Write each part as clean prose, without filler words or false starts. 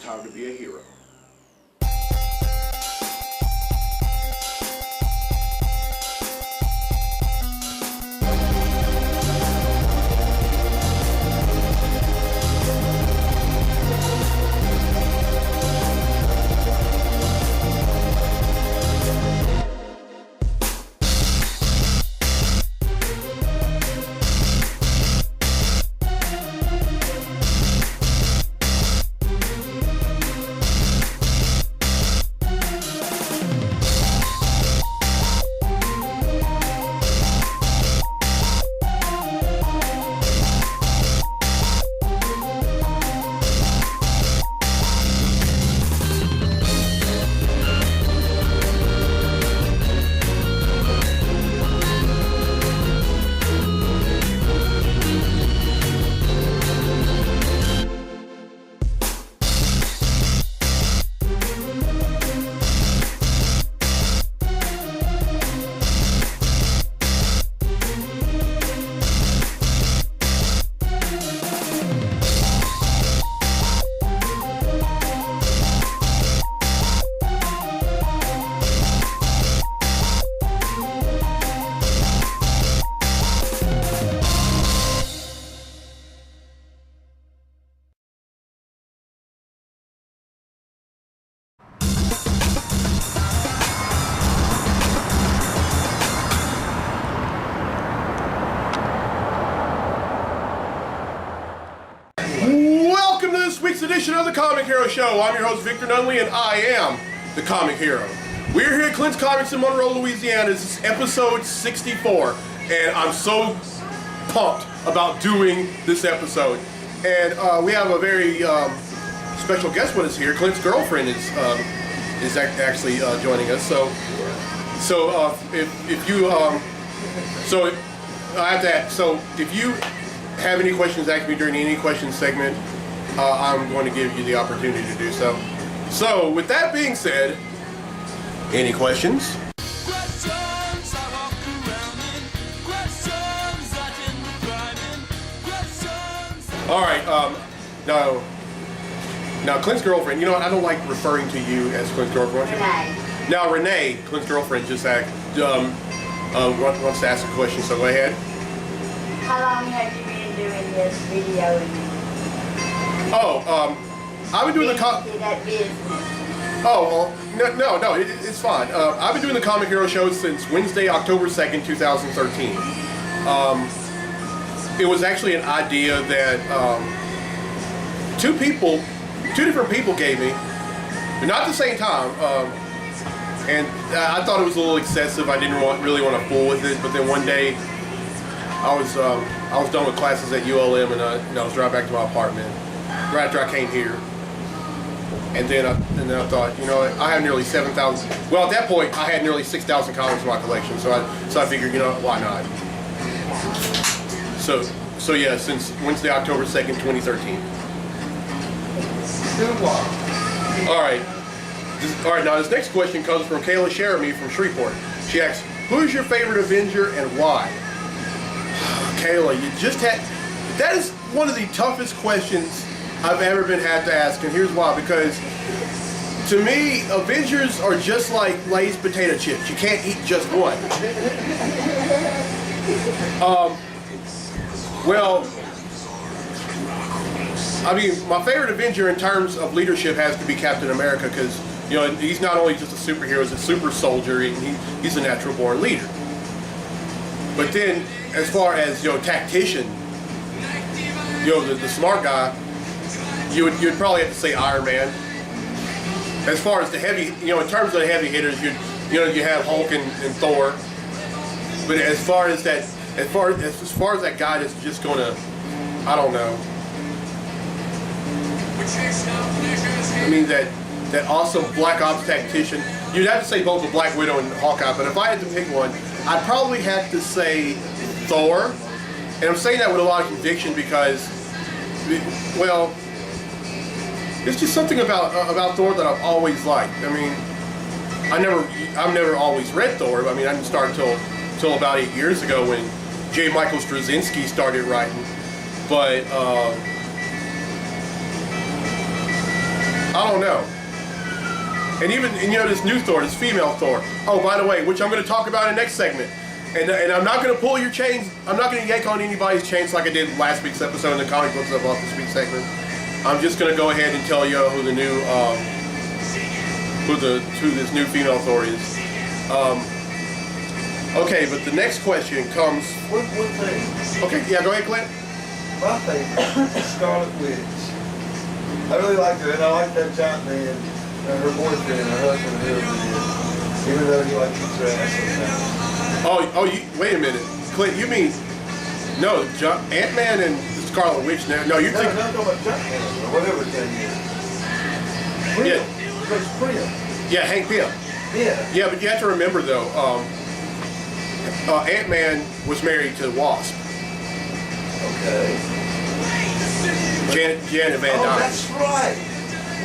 time to be a hero. Welcome to this week's edition of the Comic Hero Show. I'm your host, Victor Nunley, and I am the Comic Hero. We're here at Clint's Comics in Monroe, Louisiana. This is episode 64, and I'm so pumped about doing this episode. And we have a very special guest with us here. Clint's girlfriend is actually joining us. So if you if you have any questions, ask me during any questions segment. I'm going to give you the opportunity to do so. So, with that being said, any questions? All right. Now, Clint's girlfriend. You know what? I don't like referring to you as Clint's girlfriend. Renee. Now, Renee, Clint's girlfriend, just wants to ask a question. So go ahead. How long have you been doing this video? I've been doing that business. No, it's fine. I've been doing the Comic Hero Show since Wednesday, October 2nd, 2013. It was actually an idea that two different people gave me, but not at the same time. And I thought it was a little excessive. I didn't really want to fool with it. But then one day, I was done with classes at ULM, and I was driving back to my apartment right after I came here. And then I thought, you know, I have nearly 7,000. Well, at that point, I had nearly 6,000 comics in my collection. So I figured, you know, why not? So yeah, since Wednesday, October 2nd, 2013. All right. Now this next question comes from Kayla Sheremy from Shreveport. She asks, "Who is your favorite Avenger and why?" Kayla, that is one of the toughest questions I've ever been had to ask, and here's why. Because to me, Avengers are just like Lay's potato chips. You can't eat just one. Well, I mean, my favorite Avenger in terms of leadership has to be Captain America, because, you know, he's not only just a superhero, he's a super soldier, and he's a natural born leader. But then, as far as, you know, tactician, you know, the smart guy, you'd probably have to say Iron Man. As far as the heavy, you know, in terms of the heavy hitters, you have Hulk and Thor. But as far as that guy that's just gonna, I don't know. I mean that awesome Black Ops tactician. You'd have to say both the Black Widow and Hawkeye. But if I had to pick one, I'd probably have to say Thor. And I'm saying that with a lot of conviction because, well, there's just something about Thor that I've always liked. I mean, I've never always read Thor. I mean, I didn't start until about 8 years ago when J. Michael Straczynski started writing. But I don't know. And even, and you know, this new Thor, this female Thor. Oh, by the way, which I'm going to talk about in the next segment. And I'm not going to pull your chains. I'm not going to yank on anybody's chains like I did last week's episode in the comic books about this week's segment. I'm just going to go ahead and tell you who the new, who this new female Thor is. Okay, but the next question comes. One thing. Okay, yeah, go ahead, Clint. My favorite is Scarlet Witch. I really like her, and I like that giant man, and her boyfriend, and her husband, whoever it is. Even though he likes to dress sometimes. Oh, wait a minute, Clint. You mean no, Ant-Man and Scarlet Witch? No, you're thinking. No, I'm talking about Giant-Man, or whatever his name is. Pym. Yeah. It's Pym. Yeah, Hank Pym. Yeah. Yeah, but you have to remember though, Ant-Man was married to Wasp. Okay. Janet Van Dyne. Oh, that's right.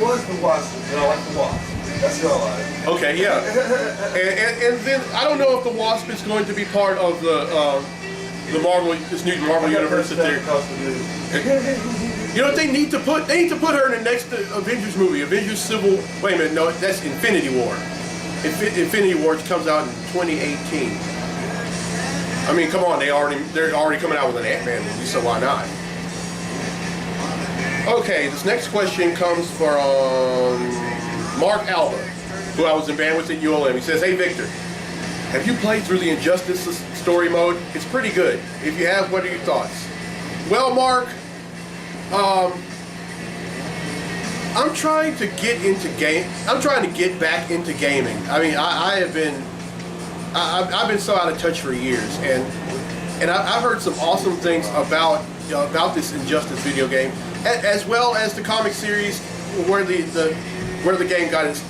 Was the Wasp. No, I like the Wasp. That's what I like. Okay, yeah. and then I don't know if the Wasp is going to be part of the Marvel, this new Marvel universe that they're. You know what they need to put? They need to put her in the next Avengers movie, Avengers Civil. Wait a minute, no, that's Infinity War. Infinity War comes out in 2018. I mean, come on, they're already coming out with an Ant-Man movie, so why not? Okay, this next question comes from Mark Alba, who I was in band with at ULM. He says, "Hey Victor, have you played through the Injustice story mode? It's pretty good. If you have, what are your thoughts?" Well, Mark, I'm trying to get into I'm trying to get back into gaming. I mean, I've been so out of touch for years, and I've heard some awesome things about this Injustice video game, as well as the comic series where the game got its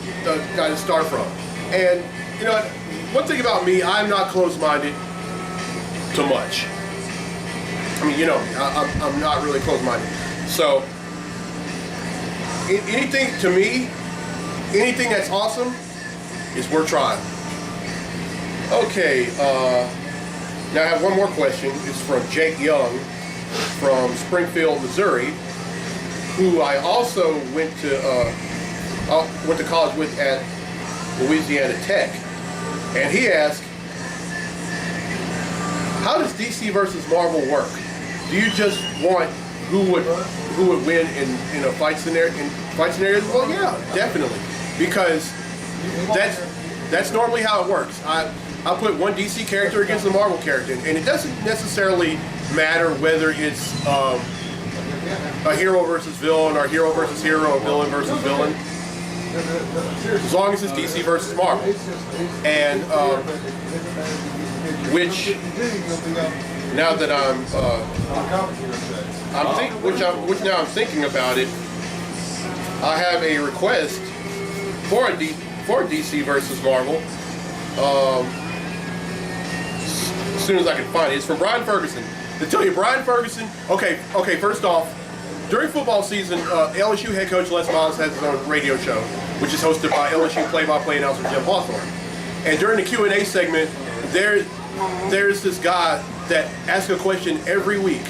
start from. And you know, one thing about me, I'm not closed-minded to much. I mean, you know, I'm not really closed-minded. So anything to me, anything that's awesome is worth trying. Okay, now I have one more question. It's from Jake Young from Springfield, Missouri, who I also went to college with at Louisiana Tech. And he asked, how does DC versus Marvel work? Do you just want who would win in a fight scenario? Well, yeah, definitely, because that's normally how it works. I'll put one DC character against a Marvel character, and it doesn't necessarily matter whether it's a hero versus villain, or hero versus hero, or villain versus villain, as long as it's DC versus Marvel. And which, now that I'm thinking about it, I have a request for DC versus Marvel. As soon as I can find it. It's from Brian Ferguson. To tell you, Brian Ferguson, okay, first off, during football season, LSU head coach Les Miles has his own radio show, which is hosted by LSU play-by-play announcer Jim Hawthorne. And during the Q&A segment, there's this guy that asks a question every week.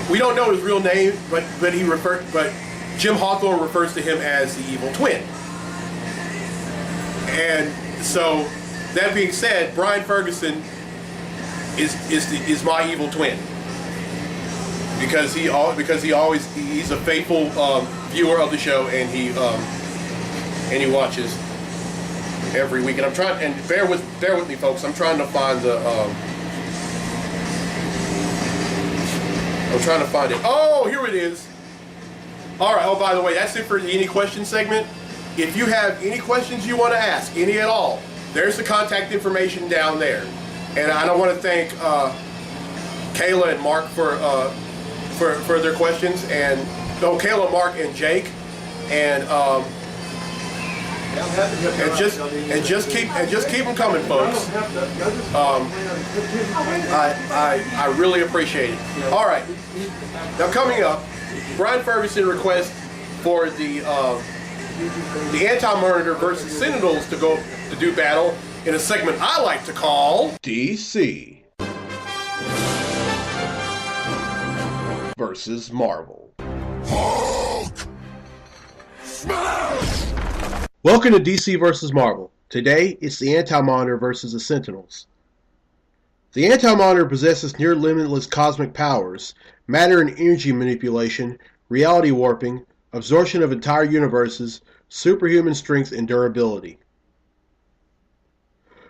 We don't know his real name, but Jim Hawthorne refers to him as the evil twin. And so, that being said, Brian Ferguson is my evil twin, because he's a faithful viewer of the show, and he watches every week. And I'm trying, and bear with me, folks. I'm trying to find it. Oh, here it is. All right. Oh, by the way, that's it for the Any Questions segment. If you have any questions you want to ask, any at all, there's the contact information down there. And I want to thank Kayla and Mark for their questions, and Kayla, Mark, and Jake, and just keep them coming, folks. I really appreciate it. All right, now coming up, Brian Ferguson requests for the Anti-Monitor versus Sentinels to do battle in a segment I like to call DC versus Marvel. Hulk! Welcome to DC vs. Marvel. Today, it's the Anti-Monitor versus the Sentinels. The Anti-Monitor possesses near-limitless cosmic powers, matter and energy manipulation, reality warping, absorption of entire universes, superhuman strength, and durability.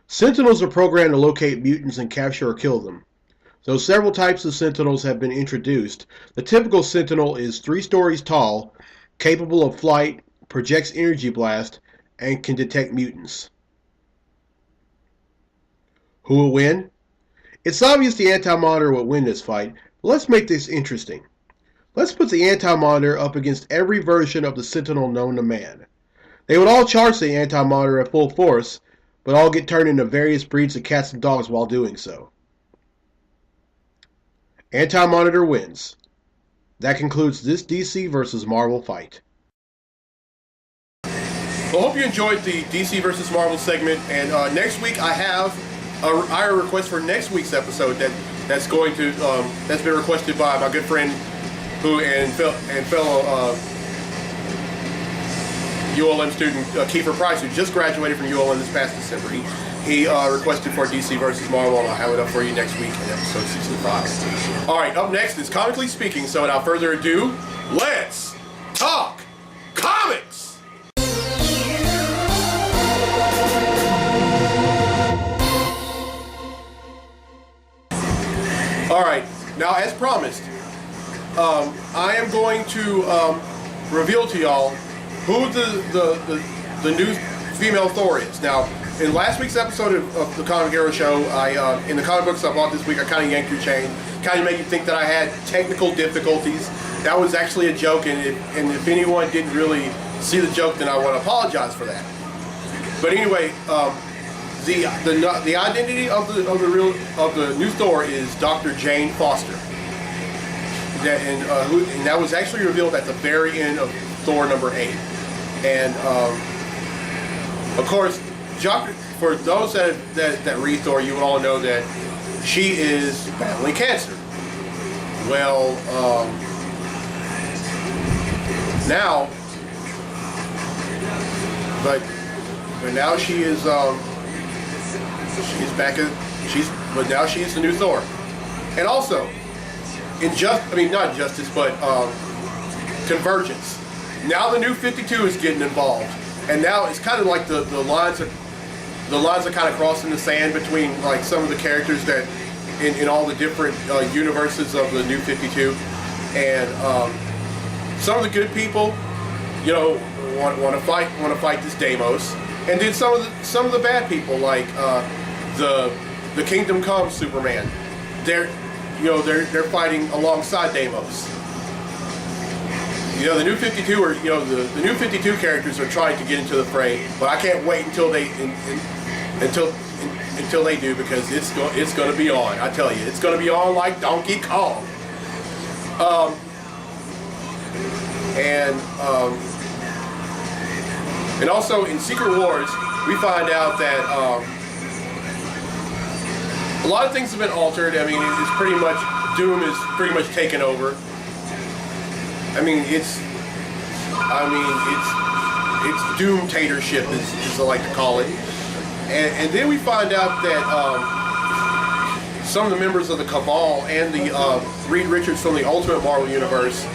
Sentinels are programmed to locate mutants and capture or kill them. Though several types of Sentinels have been introduced, the typical Sentinel is 3 stories tall, capable of flight, projects energy blast, and can detect mutants. Who will win? It's obvious the Anti-Monitor will win this fight, but let's make this interesting. Let's put the Anti-Monitor up against every version of the Sentinel known to man. They would all charge the Anti-Monitor at full force, but all get turned into various breeds of cats and dogs while doing so. Anti-Monitor wins. That concludes this DC vs. Marvel fight. Well, I hope you enjoyed the DC vs. Marvel segment, and next week I have a request for next week's episode that's been requested by my good friend and fellow ULM student Kiefer Price, who just graduated from ULM this past December. He requested for DC vs. Marvel, and I'll have it up for you next week in episode 65. All right, up next is Comically Speaking. So without further ado, let's talk comics. All right, now as promised, I am going to reveal to y'all who the new female Thor is. Now, in last week's episode of the Comic Hero Show, in the comic books I bought this week, I kind of yanked your chain, kind of made you think that I had technical difficulties. That was actually a joke, and if anyone didn't really see the joke, then I want to apologize for that. But anyway, the identity of the new Thor is Dr. Jane Foster. And that was actually revealed at the very end of Thor number 8. And of course, for those that read Thor, you would all know that she is battling cancer. Well, now, but now she is but now she is the new Thor. And also, not Justice, but Convergence. Now the new 52 is getting involved, and now it's kind of like the lines are kind of crossing the sand between like some of the characters that in all the different universes of the new 52, and some of the good people, want to fight this Deimos, and then some of the bad people like the Kingdom Come Superman, they're fighting alongside Deimos. The new 52 are the new 52 characters are trying to get into the fray, but I can't wait until they do, because it's going to be on. I tell you, it's going to be on like Donkey Kong. And also in Secret Wars, we find out that a lot of things have been altered. I mean, it's pretty much, Doom is pretty much taken over. It's Doom-tatorship, as I like to call it. And then we find out that some of the members of the Cabal and the Reed Richards from the Ultimate Marvel Universe,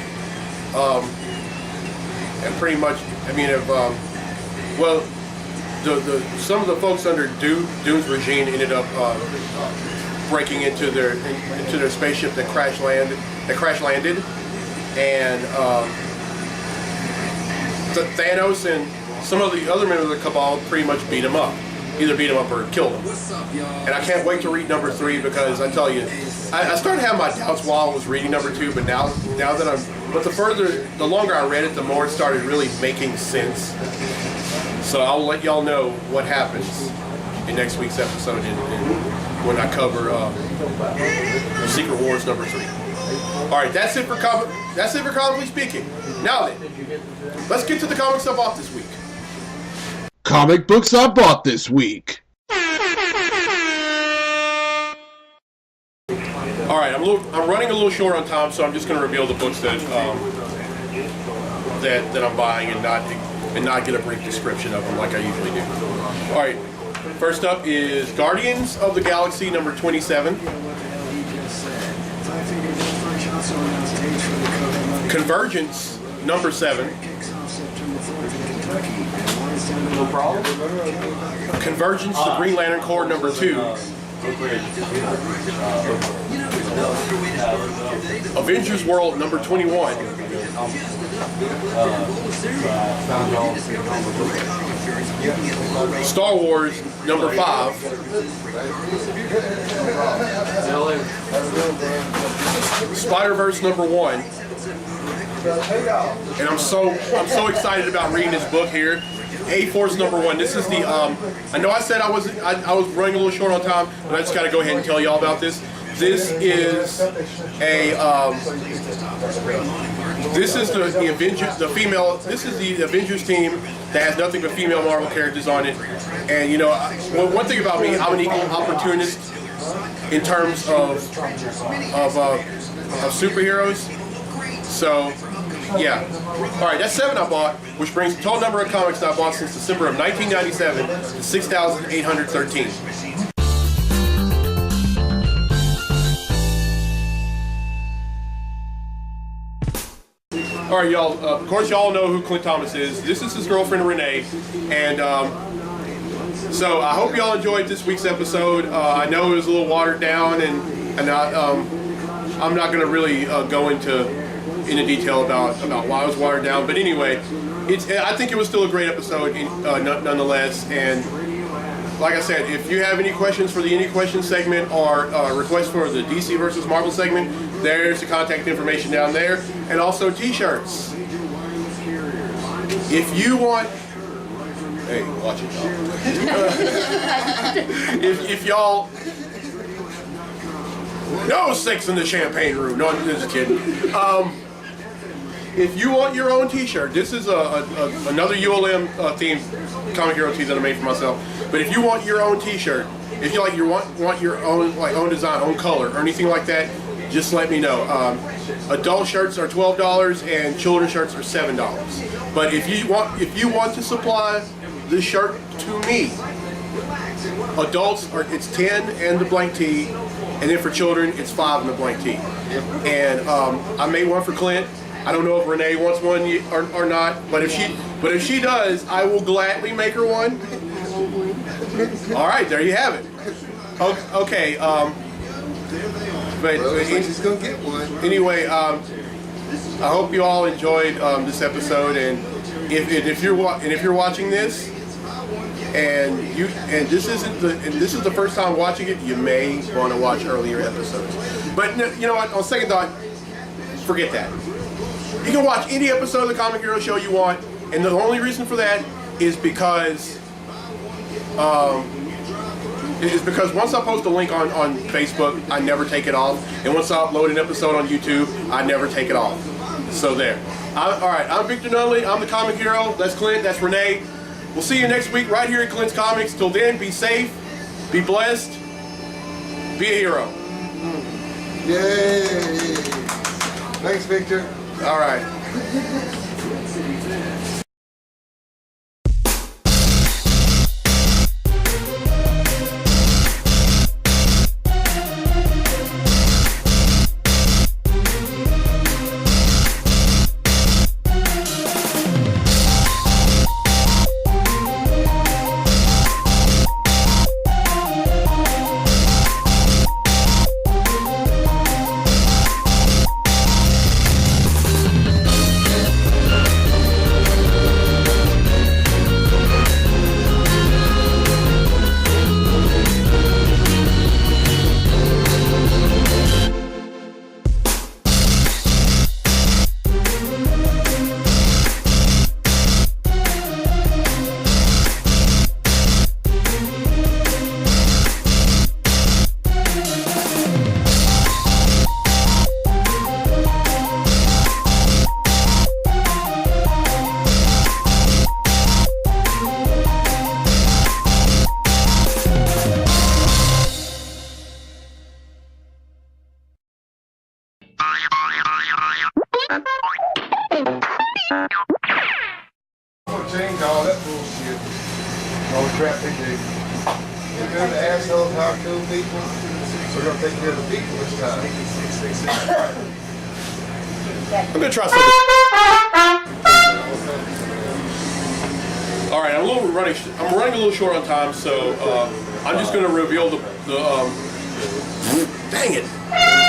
and pretty much, some of the folks under Doom's regime ended up breaking into their spaceship that crash landed, and Thanos and some of the other members of the Cabal pretty much beat him up. Either beat him up or killed him. And I can't wait to read number 3, because I tell you, I started having my doubts while I was reading number 2, but now that the longer I read it, the more it started really making sense. So I'll let y'all know what happens in next week's episode when I cover Secret Wars number 3. All right, that's it for Comically Speaking. Now then, let's get to the comics I bought this week. Comic books I bought this week. All right, I'm running a little short on time, so I'm just going to reveal the books that that I'm buying and not get a brief description of them like I usually do. All right, first up is Guardians of the Galaxy number 27. Convergence number 7. No problem. Convergence, the Green Lantern Corps number 2. Avengers World number 21. Star Wars number 5. Spider-Verse number 1. And I'm so excited about reading this book here. A-Force number 1. This is the I know I said I was running a little short on time, but I just got to go ahead and tell y'all about this. This is a this is the Avengers, the female. This is the Avengers team that has nothing but female Marvel characters on it. And you know, one thing about me, I'm an equal opportunist in terms of superheroes. So yeah. All right, that's 7 I bought, which brings the total number of comics I bought since December of 1997 to 6,813. All right, y'all. Of course, y'all know who Clint Thomas is. This is his girlfriend Renee, and so I hope y'all enjoyed this week's episode. I know it was a little watered down, and I'm not going to really go into detail about why it was watered down. But anyway, I think it was still a great episode nonetheless. And like I said, if you have any questions for the Any Questions segment or requests for the DC versus Marvel segment, there's the contact information down there. And also t-shirts. If you want... Hey, watch it, y'all. if y'all... No sex in the champagne room. No, I'm just kidding. If you want your own t-shirt, this is another ULM themed comic hero tee that I made for myself. But if you want your own t-shirt, if you want your own own design, own color, or anything like that, just let me know. Adult shirts are $12 and children's shirts are $7. But if you want to supply this shirt to me, adults it's 10 and the blank tee, and then for children it's 5 and the blank tee. And I made one for Clint. I don't know if Renee wants one or not, but if she does, I will gladly make her one. All right, there you have it. Okay. But she's gonna get one. Anyway, I hope you all enjoyed this episode, and if you're watching this, and this is the first time watching it, you may want to watch earlier episodes. But you know what? On second thought, forget that. You can watch any episode of the Comic Hero Show you want, and the only reason for that is because once I post a link on Facebook, I never take it off, and once I upload an episode on YouTube, I never take it off. So there. All right, I'm Victor Nunley. I'm the Comic Hero. That's Clint. That's Renee. We'll see you next week right here at Clint's Comics. Till then, be safe, be blessed, be a hero. Yay! Thanks, Victor. All right. All the crap they do. We're going to assholes, hire cool people. We're going to take care of the people this time. I'm gonna try something. All right, I'm running a little short on time, so I'm just gonna reveal the dang it.